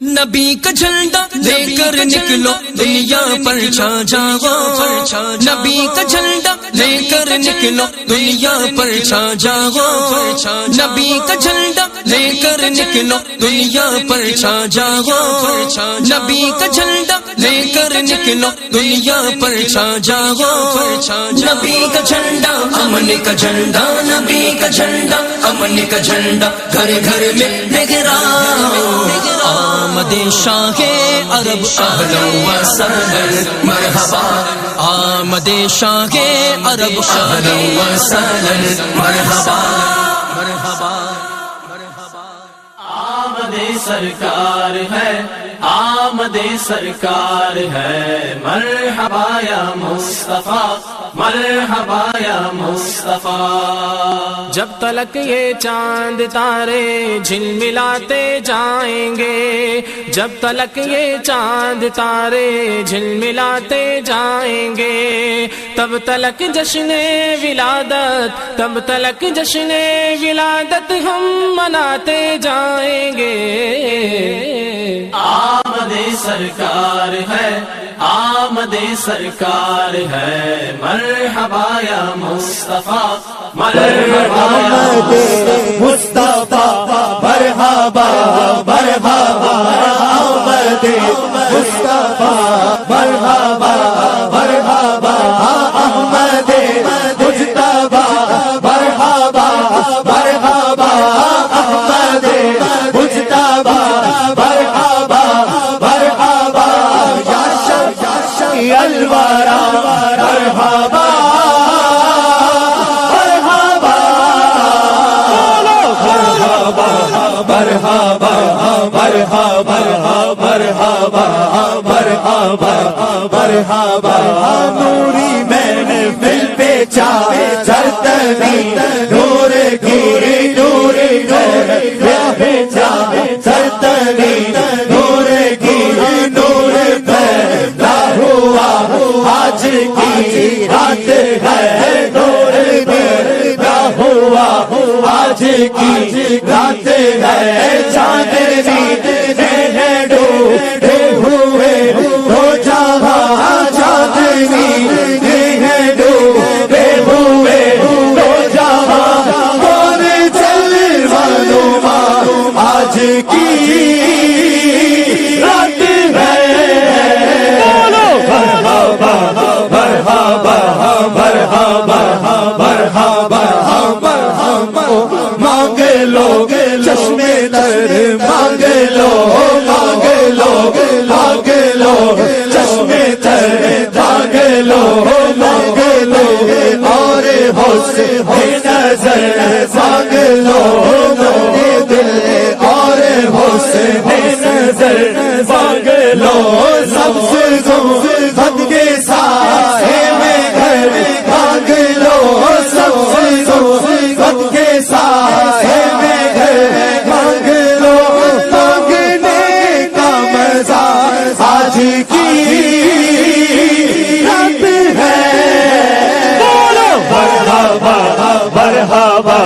نبی کا جھنڈا لے کر نکلو دنیا پر چھا جاؤ، نبی کا جھنڈا لے کر نکلو دنیا پر چھا جاؤ، نبی کا جھنڈا لے کر نکلو دنیا پر چھا جاؤ، نبی کا جھنڈا لے کر نکلو دنیا پر چھا جاؤ، نبی کا جھنڈا امن کا جھنڈا، نبی کا جھنڈا امن کا جھنڈا گھر گھر میں لہراؤ، آمد شاہ عرب اہلا و سہلا مرحبا، آمد شاہ عرب اہلا و سہلا مرحبا مرحبا مرحبا۔ آمد سرکار ہے، آمد سرکار ہے، مرحبا یا مصطفیٰ، مرحبا یا مصطفیٰ۔ جب تلک یہ چاند تارے جھلملاتے جائیں گے، جب تلک یہ چاند تارے جھلملاتے جائیں گے، تب تلک جشن ولادت، تب تلک جشن ولادت ہم مناتے جائیں گے۔ آمد سرکار ہے، آمد سرکار ہے، مرحبا یا مصطفیٰ، مرحبا آمد مصطفیٰ، مرحبا مرحبا، آمد مصطفیٰ، مرحبا مرحبا، احمد مجتبی، مرحبا مرحبا، احمد مجتبی، مرحبا مرحبا، یا شفیع الورا، مرحبا مرحبا مرحبا مرحبا مرحبا مرحبا، نوری محفل پہ چرتنی، نور کی نور پہ چرتنی، نور کی نور پیدا ہوا، آج کی رات ہے، نور پیدا ہوا، آج کی رات ہے، چاندنی میں ڈوبے ہوئے دو جہاں، چاندنی میں ڈوبے ہوئے دو جہاں، کون چل معلوما آج کی رات ہے، مرحبا مرحبا مرحبا مرحبا مرحبا، مانگ لو چشم در، مانگ لو مانگ لو مانگ لو چشم تر، مانگ لو مانگ لو اور حسن نظر، مانگ لو میرے دل اور حسن نظر، مانگ لو سبز خد کے سائے میں گھر، مانگ لو سبز خد کے سائے میں گھر، مانگ لو مانگنے کا مزہ آج کی رات ہے، مرحبا مرحبا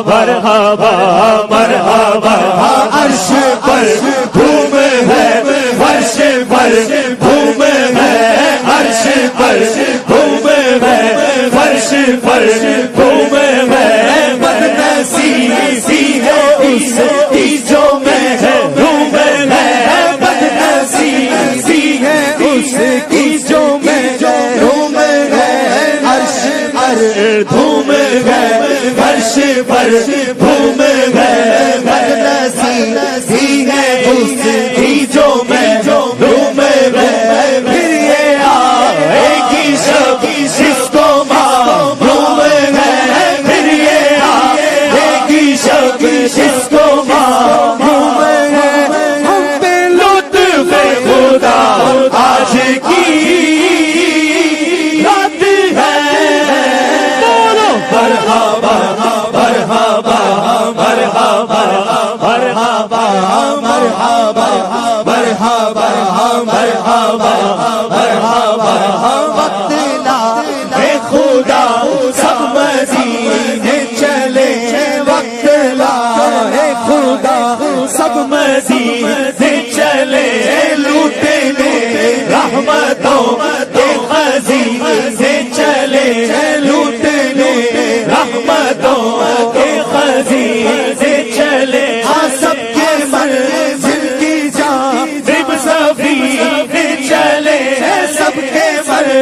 مرحبا مرحبا، عرش پر دھوم ہے، فرش پر دھوم ہے، عرش پر دھوم ہے، فرش پر دھوم ہے، بدنصیبی ہے اس کی جو محروم ہے، بدنصیبی ہے اس کی جو محروم ہے، عرش پر دھوم ہے، فرش پر دھوم ہے، بدنصیبی ہے اس کی جو محروم ہے، پھر یہ آئے گی شب جس کو معلوم ہے، پھر یہ آئے گی شب جس کو معلوم ہے، ہم پہ لطف خدا آج کی رات ہے، مرحبا مرحبا مرحبا مرحبا مرحبا مرحبا مرحبا مرحبا، وقت لا خدا سب مزید چلے، وقت لا خدا سب مزید چلے،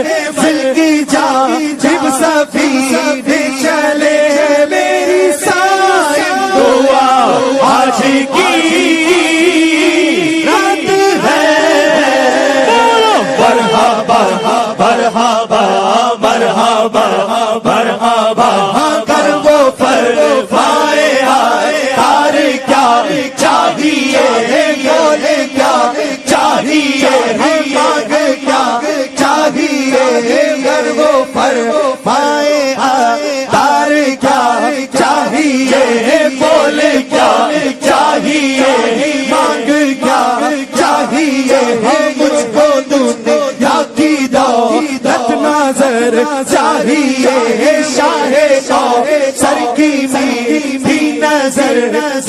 محفل کی جانب سفینے چلے میری صائم دعا آج کی رات ہے مرحبا مرحبا مرحبا مرحبا کر وہ فرمائے تار کیا چاہیے بولے کیا چاہیے مانگ کیا چاہیے کر وہ فرمائے تار کیا چاہیے بولے کیا چاہیے مانگ کیا چاہیے مجھ کو دنیا کی دولت نظر چاہیے شاہ سر کی میٹھی نظر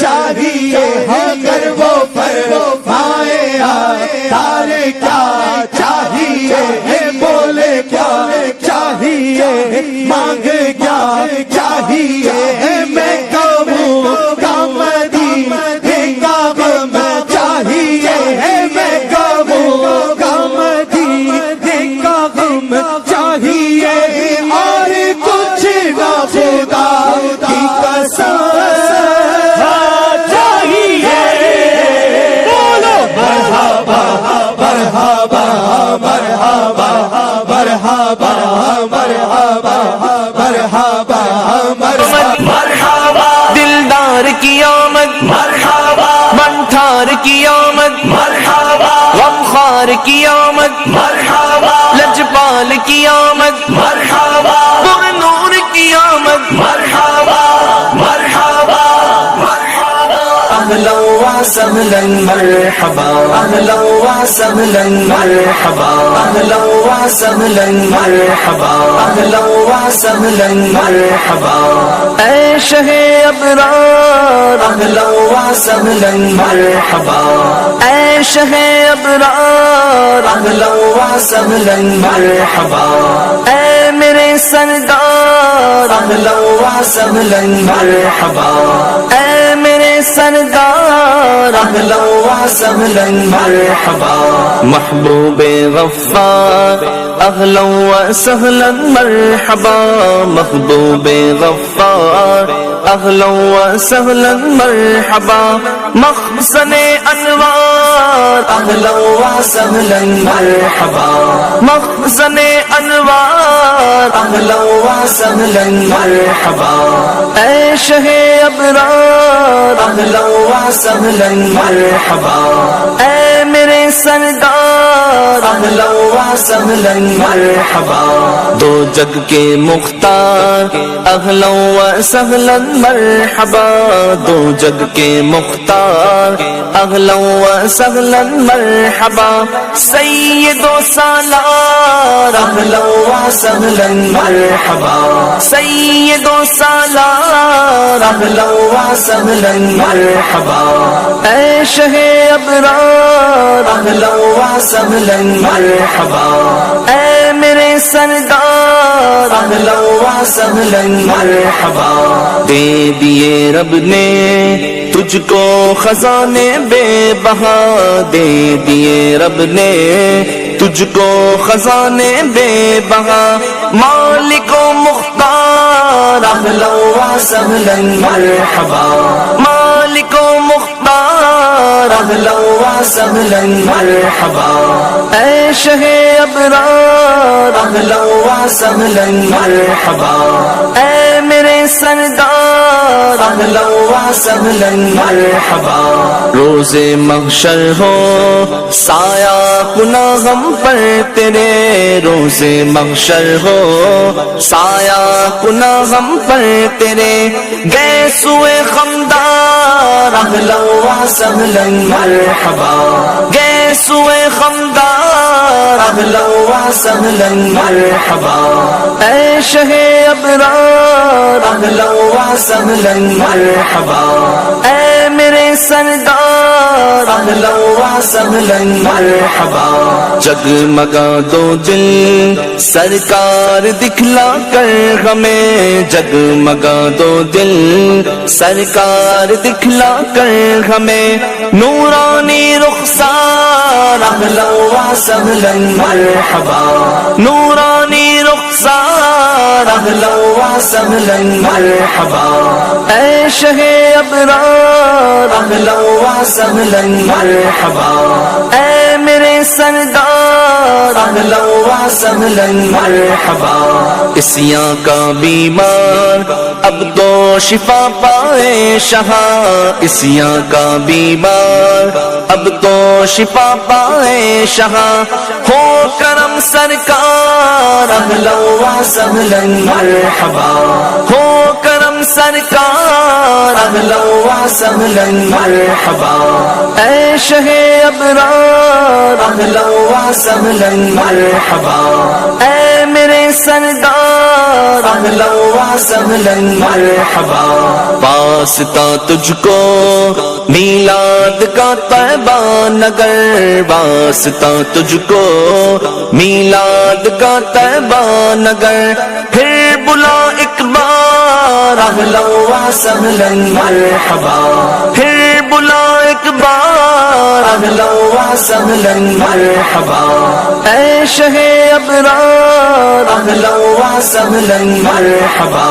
چاہیے اگر وہ فرمائے تار کیا چاہیے بولے کیا چاہیے مانگ کیا چاہیے میں کہوں کام مدینے کا غم چاہیے میں کہوں کام مدینے کا غم چاہیے اور کچھ نہ خدا کی قسم چاہیے بولو مرحبا مرحبا مرحبا مرحبا مرحبا مرحبا مرحبا دلدار کی آمد مرحبا منٹھار کی آمد مرحبا غمخوار کی آمد مرحبا لجپال کی آمد مرحبا نور کی آمد مرحبا مرحبا اهلا وسهلا مرحبا اهلا وسهلا مرحبا اهلا وسهلا مرحبا اهلا وسهلا مرحبا اے شہ ابرار اهلا وسهلا مرحبا اے شہ ابرار اهلا وسهلا مرحبا اے میرے سردار اهلا وسهلا مرحبا اے میرے سردار اهلا وسهلا مرحبا محبوب غفار اهلا وسهلا مرحبا محبوب غفار اهلا وسهلا مرحبا مخزن انوار اهلا وسهلا مرحبا مخزن انوار اهلا وسهلا مرحبا اے شہ ابرار اهلا وسهلا مرحبا اے میرے سردار اهلا وسهلا مرحبا دو جگ کے مختار اهلا وسهلا مرحبا دو جگ کے مختار اهلا وسهلا مرحبا سید و سالار اهلا وسهلا مرحبا سید و سالار اهلا وسهلا مرحبا اے شہ ابرار اهلا وسهلا مرحبا اے میرے سردار اهلا وسهلا مرحبا دے دیے رب نے تجھ کو خزانے بے بہا دے دیے رب نے تجھ کو خزانے بے بہا مالک و مختار اهلا وسهلا مرحبا مالک و مختار اهلا وسهلا مرحبا اے شہ ابرار اهلا وسهلا مرحبا اے میرے سردار اهلا وسهلا مرحبا روز محشر ہو سایہ کنا غم پر تیرے روز محشر ہو سایہ کنا غم پر تیرے گئے سوئے خمدار اهلا وسهلا مرحبا گئے سوئے خمدار اهلا وسهلا مرحبا اے شہ ابرار اهلا وسهلا مرحبا اے میرے سردار اهلا وسهلا مرحبا جگمگا دو دل سرکار دکھلا کر ہمیں جگمگا دو دل سرکار دکھلا کر ہمیں نورانی رخسار اهلا وسهلا مرحبا نورانی رخسار اهلا وسهلا مرحبا اے شہ ابرار اهلا وسهلا مرحبا اے میرے سردار اهلا وسهلا مرحبا اسیاں کا بیمار اب تو شفا پائے شہاں اسیاں کا بیمار اب تو شفا پائے شہاں ہو کرم سرکار اہلا وسہلا مرحبا ہو کرم سرکار اہلا وسہلا مرحبا اے شہ ابرار اہلا وسہلا مرحبا اے میرے سردار اہلا وسہلا مرحبا واسطہ تجھ کو میلاد کا طیبہ نگر واسطہ تجھ کو میلاد کا طیبہ نگر پھر بلا ایک بار اہلا وسہلا مرحبا پھر بلا ایک بار اہلا وسہلا مرحبا اے شہ ابرار اہلا وسہلا مرحبا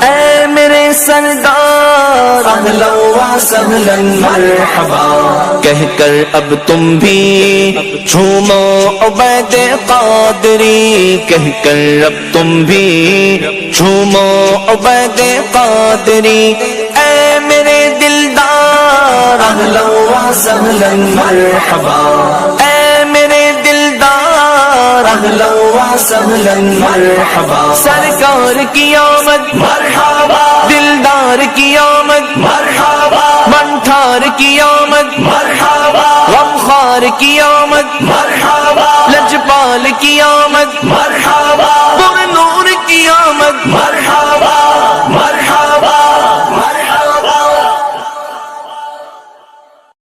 اے میرے سردار اہلا وسہلا مرحبا کہہ کر اب تم بھی جھومو عبید قادری کہہ کر اب تم بھی جھومو عبید قادری اے میرے دلدار اہلا وسہلا مرحبا اے میرے دلدار اہلا وسہلا مرحبا سرکار کی آمد مرحبا دلدار کی آمد مرحبا منٹھار کی آمد مرحبا غمخوار کی آمد مرحبا لجپال کی آمد مرحبا پر نور کی آمد مرحبا مرحبا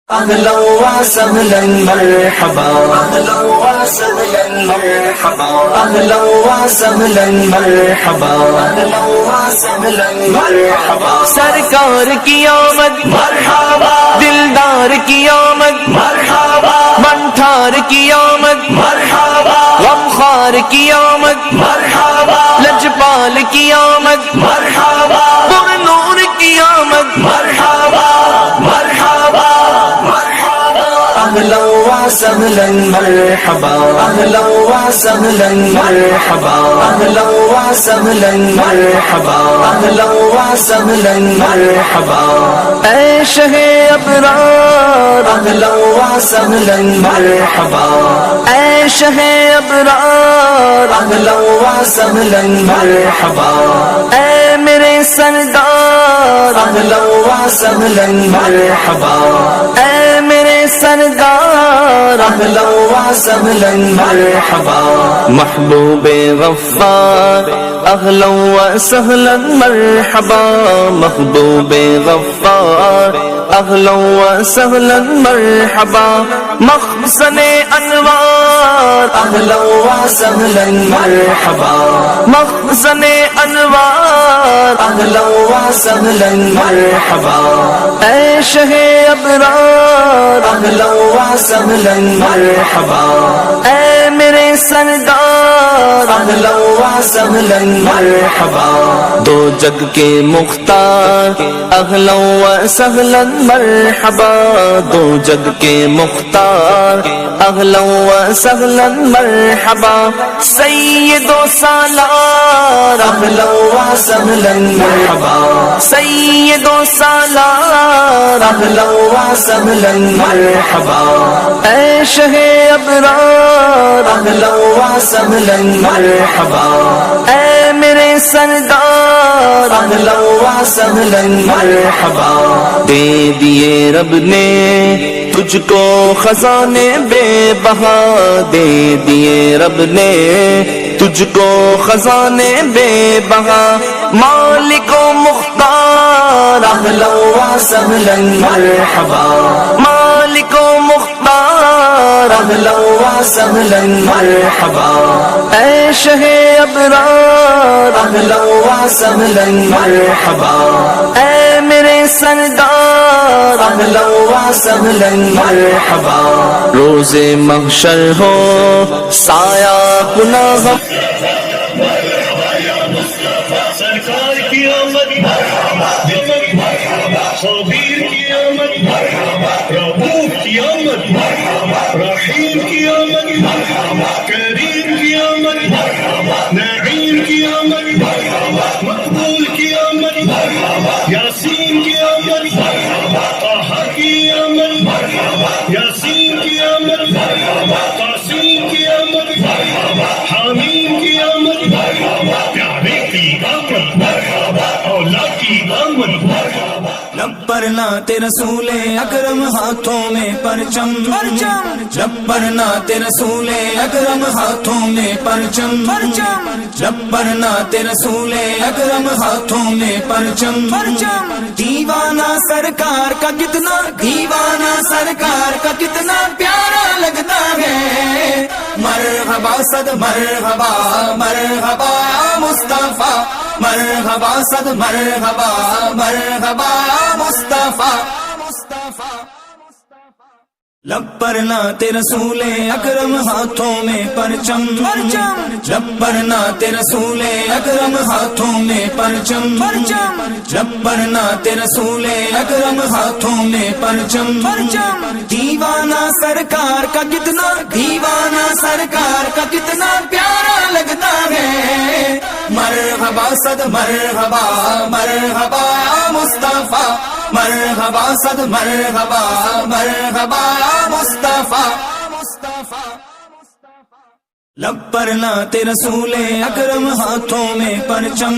اہلا وسہلا مرحبا اہلا وسہلا مرحبا اہلا وسہلا مرحبا اہلا وسہلا مرحبا سرکار کی آمد مرحبا دلدار کی آمد مرحبا منٹھار کی آمد مرحبا غمخوار کی آمد مرحبا لجپال کی آمد مرحبا پر نور کی آمد مرحبا مرحبا اہلا وسہلا مرحبا اہلا وسہلا مرحبا اہلا وسہلا مرحبا اہلا وسہلا مرحبا اے شہ ابرار اہلا وسہلا مرحبا اے شہ ابرار اہلا وسہلا مرحبا اے میرے سردار اہلا وسہلا مرحبا اے میرے سردار اہلا وسہلا مرحبا محبوب غفار اہلا وسہلا مرحبا محبوب غفار اہلا وسہلا مرحبا مخزن انوار اہلا وسہلا مرحبا مخزن انوار اہلا وسہلا مرحبا اے شہ ابرار اہلا وسہلا مرحبا اے میرے سردار اہلا وسہلا مرحبا دو جگ کے مختار اہلا وسہلا مرحبا دو جگ کے مختار اہلا وسہلا مرحبا سید و سالار اہلا وسہلا مرحبا سید و سالار اہلا وسہلا مرحبا اے شہ ابرار اہلا وسہلا مرحبا اے میرے سردار اہلا وسہلا مرحبا دے دیے رب نے تجھ کو خزانے بے بہا دے دیے رب نے تجھ کو خزانے بے بہا مالک و مختار اہلا وسہلا مرحبا مالک و مختار اہلا وسہلا مرحبا اے شہ ابرار اہلا وسہلا مرحبا اے میرے سردار اہلا و سہلا مرحبا روز محشر ہو سایہ گناہ سرکار کی آمد خبیر کی آمد رؤوف کی آمد رحیم کی آمد کریم کی آمد نعیم کی آمد مقبول کی آمد یاسین کی آمد طه کی آمد یاسین کی آمد قاسم کی آمد حامیم کی آمد پیارے کی آمد اولاد کی آمد لبر نعت رسول اکرم ہاتھوں میں پرچم لبر نعت رسول اکرم ہاتھوں میں پرچم لبر نعت رسول اکرم ہاتھوں میں پرچم دیوانہ سرکار کا کتنا دیوانہ سرکار کا کتنا پیارا لگتا ہے مرحبا صد مرحبا مرحبا مصطفیٰ مرحبا صد مرحبا مرحبا مصطفیٰ لبر نعت رسول اکرم ہاتھوں میں پرچم لبر نعت رسول اکرم ہاتھوں میں پرچم لبر نعت رسول اکرم ہاتھوں میں پرچم دیوانہ سرکار کا کتنا دیوانہ سرکار کا کتنا پیارا لگتا ہے مرحبا صد مرحبا مرحبا مصطفیٰ مرحبا صد مرحبا مرحبا مصطفیٰ لبر نعت رسول اکرم ہاتھوں میں پرچم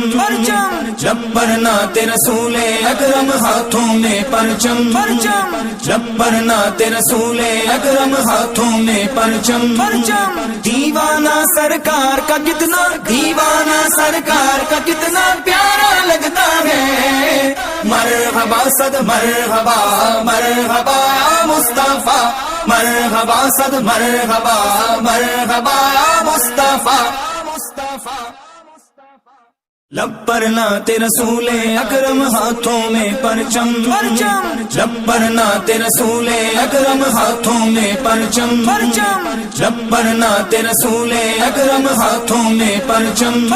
لبر نعت رسول اکرم ہاتھوں میں پرچم لبر نعت رسول اکرم ہاتھوں میں پرچم دیوانہ سرکار کا کتنا دیوانہ سرکار کا کتنا پیارا لگتا ہے مرحبا صد مرحبا مرحبا مصطفیٰ مرحبا صد مرحبا مرحبا مصطفیٰ لبر نعت رسول اکرم ہاتھوں میں پرچم لبر نعت رسول اکرم ہاتھوں میں پرچم لبر نعت رسول اکرم ہاتھوں میں پرچم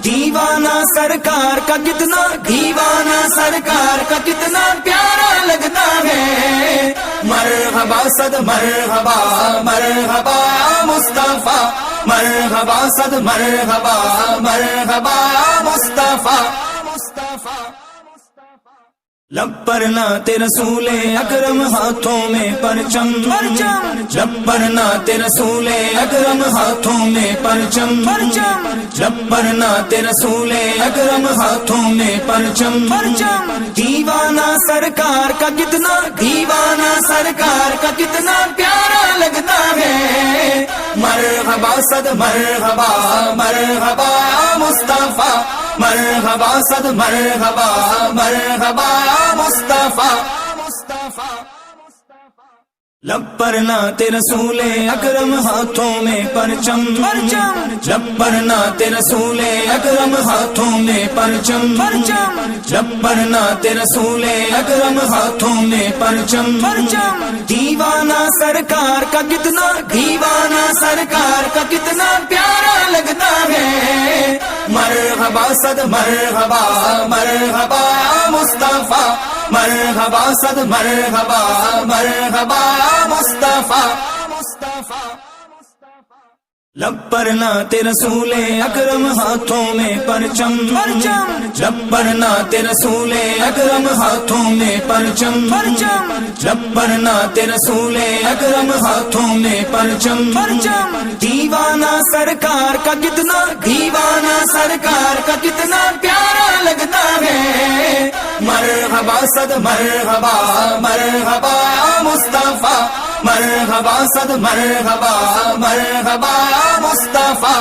دیوانہ سرکار کا کتنا دیوانہ سرکار کا کتنا پیارا لگتا ہے مرحبا صد مرحبا مرحبا مصطفیٰ مرحبا صد مرحبا مرحبا مصطفیٰ لبر نعت رسول اکرم ہاتھوں میں پرچم لبر نعت رسول اکرم ہاتھوں میں پرچم لبر نعت رسول اکرم ہاتھوں میں پرچم دیوانہ سرکار کا کتنا دیوانہ سرکار کا کتنا پیارا لگتا ہے مرحبا صد مرحبا مرحبا مصطفیٰ مرحبا صد مرحبا مرحبا مصطفیٰ لبر نعت رسول اکرم ہاتھوں میں پرچم لبر نعت رسول اکرم ہاتھوں میں پرچم لبر نعت رسول اکرم ہاتھوں میں پرچم دیوانہ سرکار کا کتنا دیوانہ سرکار کا کتنا پیارا لگتا ہے مرحبا صد مرحبا مرحبا مصطفیٰ مرحبا صد مرحبا مرحبا مصطفیٰ لبر نعت رسول اکرم ہاتھوں میں پرچم لبر نعت رسول اکرم ہاتھوں میں پرچم لبر نعت رسول اکرم ہاتھوں میں پرچم دیوانہ سرکار کا کتنا دیوانہ سرکار کا کتنا پیارا لگتا ہے مرحبا صد مرحبا مرحبا مصطفیٰ مرحبا صد مرحبا مرحبا مصطفیٰ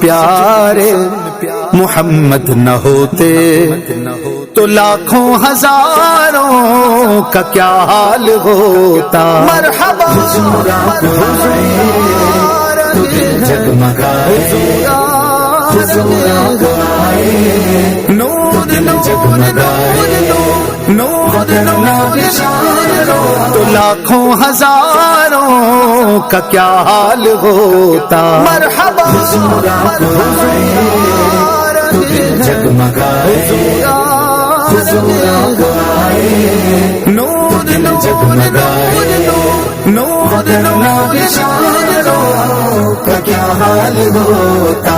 پیارے محمد نہ ہوتے تو لاکھوں ہزاروں کا کیا حال ہوتا. مرحبا حضور آپ آئے تو دل جگمگائے، حضور آپ آئے نور جگمگائے، نور تو لاکھوں ہزاروں کا کیا حال ہوتا. مرحبا حضور آپ آئے تو دل جگمگائے، حضور آپ آئے نور جگمگائے، نور کا کیا حال ہوتا.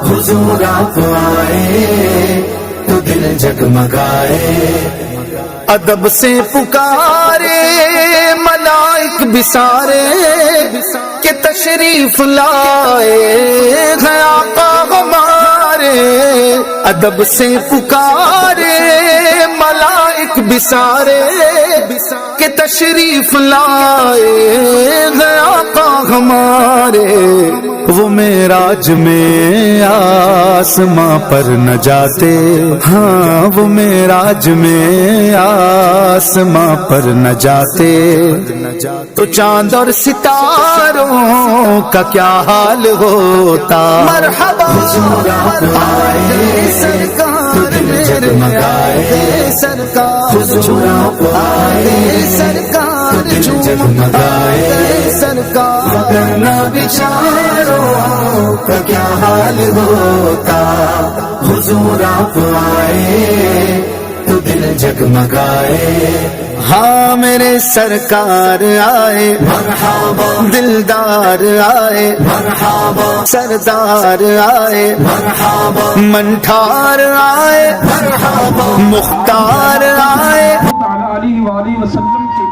حضور آپ آئے تو دل جگمگائے. ادب سے پکارے ملائک بسارے کہ تشریف لائے ہیں آقا ہمارے. ادب سے پکارے ملائک بسارے کہ تشریف لائے ہیں آقا ہمارے. وہ معراج میں آسماں پر نہ جاتے، ہاں وہ معراج میں آسماں پر نہ جاتے تو چاند اور ستاروں کا کیا حال ہوتا. مرحبا حضور آپ آئے سرکار جگمگائے، سرکار حضور آپ آئے سرکار جگمگائے، سرکار وگرنہ بیچاروں کا کیا حال ہوتا. حضور آپ آئے تو دل جگمگائے. ہاں میرے سرکار آئے مرحبا، دلدار آئے مرحبا، سردار آئے مرحبا، منٹھار آئے مرحبا، مختار آئے. علیہ وآلہ وسلم کے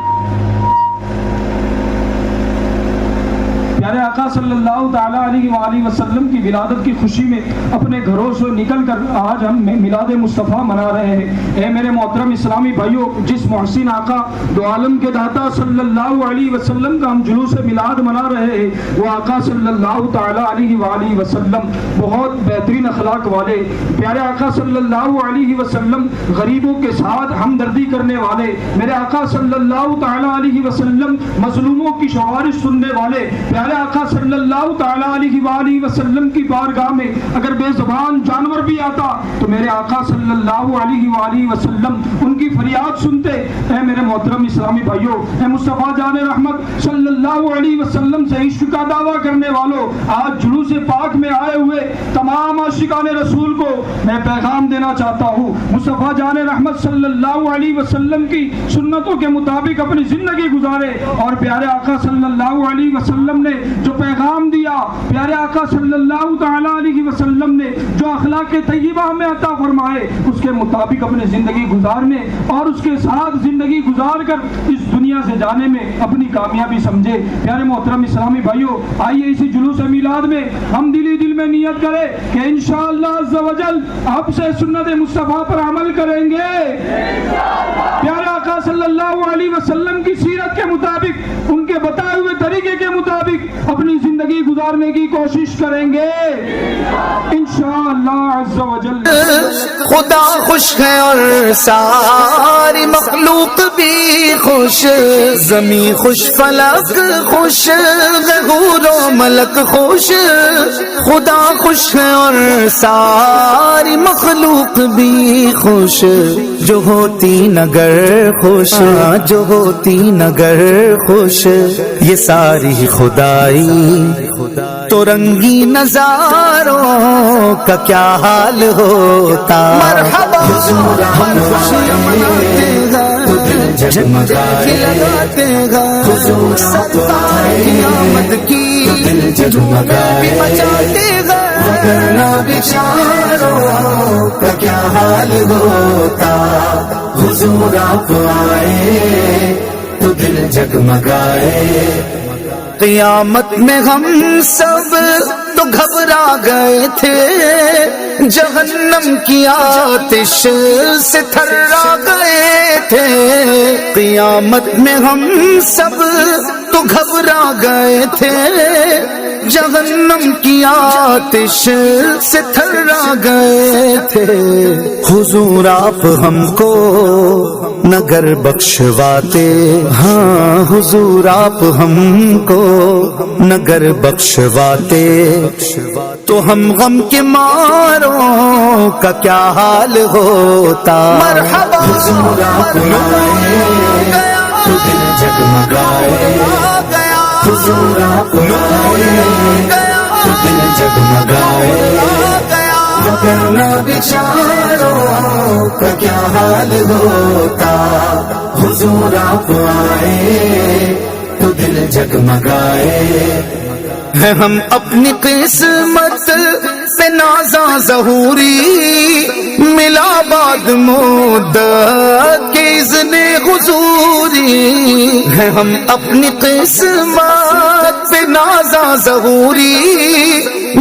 پیارے آقا صلی اللہ تعالیٰ علیہ وآلہ وسلم کی ولادت کی خوشی میں اپنے گھروں سے نکل کر آج ہم میلاد مصطفیٰ منا رہے ہیں. اے میرے محترم اسلامی بھائیوں، جس محسن آقا دو عالم کے داتا صلی اللہ علیہ وسلم کا ہم جلوس میلاد منا رہے ہیں، وہ آقا صلی اللہ تعالیٰ علیہ وآلہ وسلم بہت بہترین اخلاق والے. پیارے آقا صلی اللہ علیہ وسلم غریبوں کے ساتھ ہمدردی کرنے والے. میرے آقا صلی اللہ تعالیٰ علیہ وسلم مظلوموں کی شوارش سننے والے. پیارے آقا صلی اللہ تعالیٰ علیہ وآلہ وسلم کی بارگاہ میں اگر بے زبان جانور بھی آتا تو میرے آقا صلی اللہ علیہ وآلہ وسلم ان کی فریاد سنتے. اے میرے محترم اسلامی بھائیوں، اے مصطفیٰ جان رحمت صلی اللہ علیہ وسلم سے عشق کا دعویٰ کرنے والوں، آج جلوس پاک میں آئے ہوئے تمام عاشقان رسول کو میں پیغام دینا چاہتا ہوں. مصطفیٰ جان رحمت صلی اللہ علیہ وسلم کی سنتوں کے مطابق اپنی زندگی گزارے. اور پیارے آقا صلی اللہ علیہ وسلم نے جو پیغام دیا، پیارے آقا صلی اللہ تعالیٰ علیہ وسلم نے جو اخلاق طیبہ ہمیں عطا فرمائے، اس کے مطابق اپنی زندگی گزارنے اور اس کے ساتھ زندگی گزار کر اس دنیا سے جانے میں اپنی کامیابی سمجھے. پیارے محترم اسلامی بھائیوں، آئیے اسی جلوس میلاد میں ہم دل میں نیت کریں کہ انشاءاللہ عز و جل اب سے سنت مصطفیٰ پر عمل کریں گے. پیارے آقا صلی اللہ علیہ وسلم کی سیرت کے مطابق، ان کے بتائے ہوئے طریقے کے مطابق اپنی زندگی گزارنے کی کوشش کریں گے انشاءاللہ عز و جل. خدا خوش ہے اور ساری مخلوق بھی خوش، زمین خوش، فلک خوش، حور و ملک خوش. خدا خوش ہے اور ساری مخلوق بھی خوش، جو ہوتی نگر خوش، جو ہوتی نگر خوش. یہ ساری خدائی تو رنگی نظاروں کا کیا حال ہوتا. مرحبا حضور ہم خوشیاں مناتے ہیں، جگمگائے لگاتے ہیں، حضور سرکار کی آمد کی جگمگائے مچاتے ہیں. وگرنہ بیچاروں کا کیا حال ہوتا. حضور آپ آئے تو دل جگمگائے. قیامت میں ہم سب تو گھبرا گھبرا گئے تھے، جہنم کی آتش سے تھرا گئے تھے، قیامت میں ہم سب تو گھبرا گئے تھے، جہنم کی آتش سے تھرا گئے تھے۔ حضور آپ ہم کو نگر بخشواتے، ہاں حضور آپ ہم کو نگر بخشواتے، تو ہم غم کے ماروں کا کیا حال ہوتا۔ مرحبا حضور آپ آئے تو دل جگمگائے، حضور آپ آئے تو دل جگمگائے، وگرنہ بیچاروں کا کیا حال ہوتا۔ حضور آپ آئے تو دل جگمگائے، ہے ہم اپنی قسمت پہ نازاں ظہوری، ملا بعد مدت کے اذن حضوری، ہے ہم اپنی قسمت پہ نازاں ظہوری،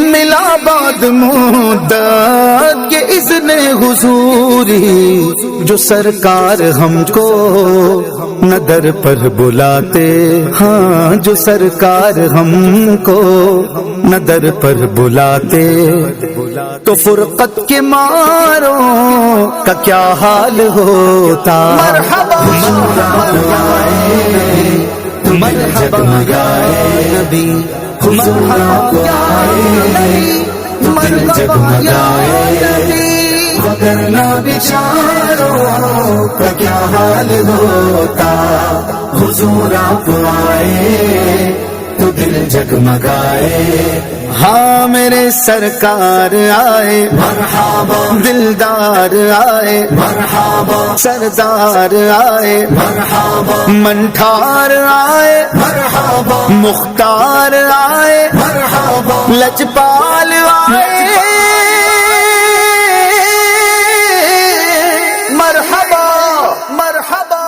ملا بعد مدت کے اذن حضوری، جو سرکار ہم کو ندر پر بلاتے، ہاں جو سرکار ہم کو ندر پر بلاتے، تو فرقت کے ماروں کا کیا حال ہوتا۔ مرحبا تمہیں جگمگائے نبی، من جگمگائے نبی، وگرنہ بیچاروں کا کیا حال ہوتا۔ حضور آپ آئے تو دل جگمگائے، ہاں میرے سرکار آئے مرحبا، دلدار آئے مرحبا، سردار آئے مرحبا، منٹھار آئے مرحبا، مختار آئے مرحبا، لجپال آئے مرحبا مرحبا۔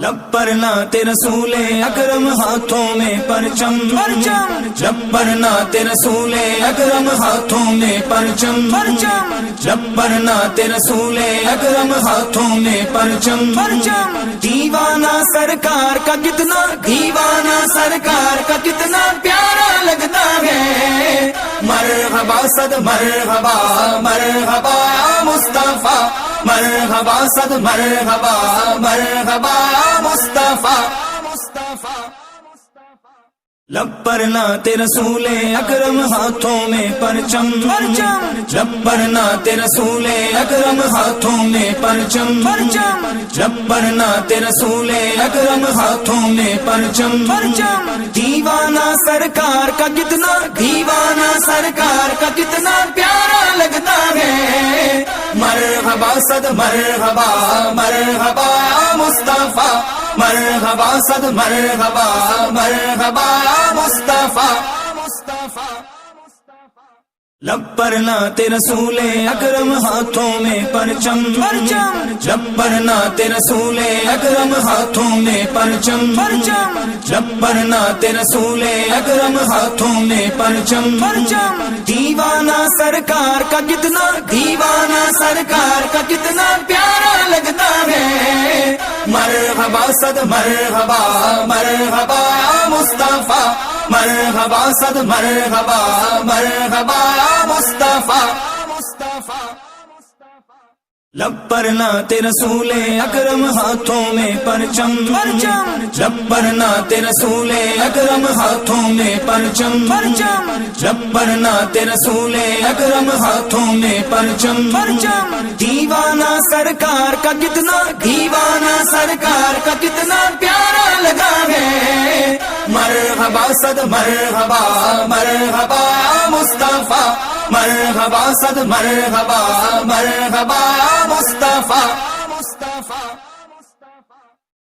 لب پر نعت رسول اکرم، ہاتھوں میں پرچم، لب پر نعت رسول اکرم، ہاتھوں میں پرچم، لب پر نعت رسول اکرم، ہاتھوں میں پرچم، دیوانہ سرکار کا کتنا، دیوانہ سرکار کا کتنا پیارا لگتا ہے، مرحبا صد مرحبا، مرحبا مصطفیٰ، مرحبا صد مرحبا، مرحبا مصطفیٰ۔ لب پر نعت رسول اکرم، ہاتھوں میں پرچم، لب پر نعت رسول اکرم، ہاتھوں میں پرچم، لب پر نعت رسول اکرم، ہاتھوں میں پرچم، دیوانہ سرکار کا کتنا، دیوانہ سرکار کا کتنا پیارا لگتا ہے، مرحبا صد مرحبا، مرحبا مصطفیٰ، مرحبا صد مرحبا، مرحبا مصطفیٰ۔ لب پر نعت رسول اکرم، ہاتھوں میں پرچم، لب پر نعت رسول اکرم، ہاتھوں میں پرچم، لب پر نعت رسول اکرم، ہاتھوں میں پرچم، دیوانہ سرکار کا کتنا، دیوانہ سرکار کا کتنا پیارا لگتا ہے، مرحبا صد مرحبا، مرحبا مصطفیٰ، مرحبا صد مرحبا، مرحبا مصطفیٰ۔ لب پر نعت رسول اکرم، ہاتھوں میں پرچم، لب پر نعت رسول اکرم، ہاتھوں میں پرچم، لب پر نعت رسول اکرم، ہاتھوں میں پرچم، دیوانہ سرکار کا کتنا، دیوانہ سرکار کا کتنا پیارا لگا ہے، مرحبا صد مرحبا، مرحبا مصطفیٰ، مرحبا صد مرحبا، مرحبا مصطفیٰ۔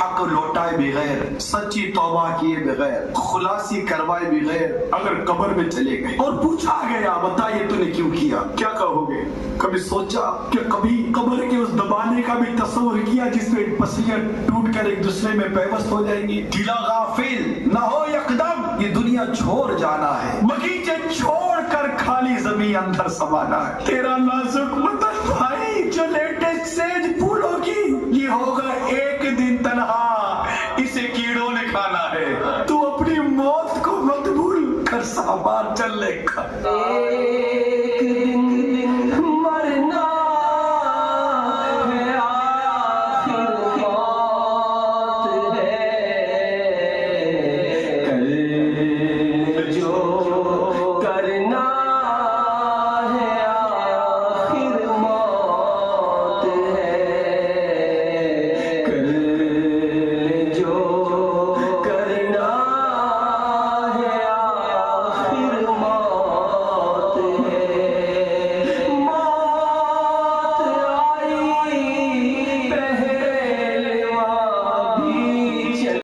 حق لوٹائے بغیر, سچی توبہ کیے بغیر, خلاصی کروائے بغیر اگر قبر میں چلے گئے اور پوچھا گیا بتائیے تو نے کیوں کیا, کیا کہو گے؟ کبھی سوچا کہ کبھی قبر کے اس دبانے کا بھی تصور کیا جس میں پسلیاں ٹوٹ کر ایک دوسرے میں پیوست ہو جائیں گی؟ دلا غافل نہ ہو یکدم, یہ دنیا چھوڑ جانا ہے, بغیچے چھوڑ کر خالی زمین اندر سمانا ہے. تیرا نازک وطن بھائی جو لیٹسٹ سیج پھولوں کی, یہ ہوگا ایک دن تنہا, اسے کیڑوں نے کھانا ہے. تو اپنی موت کو مت بھول کر سامان چلنے کا.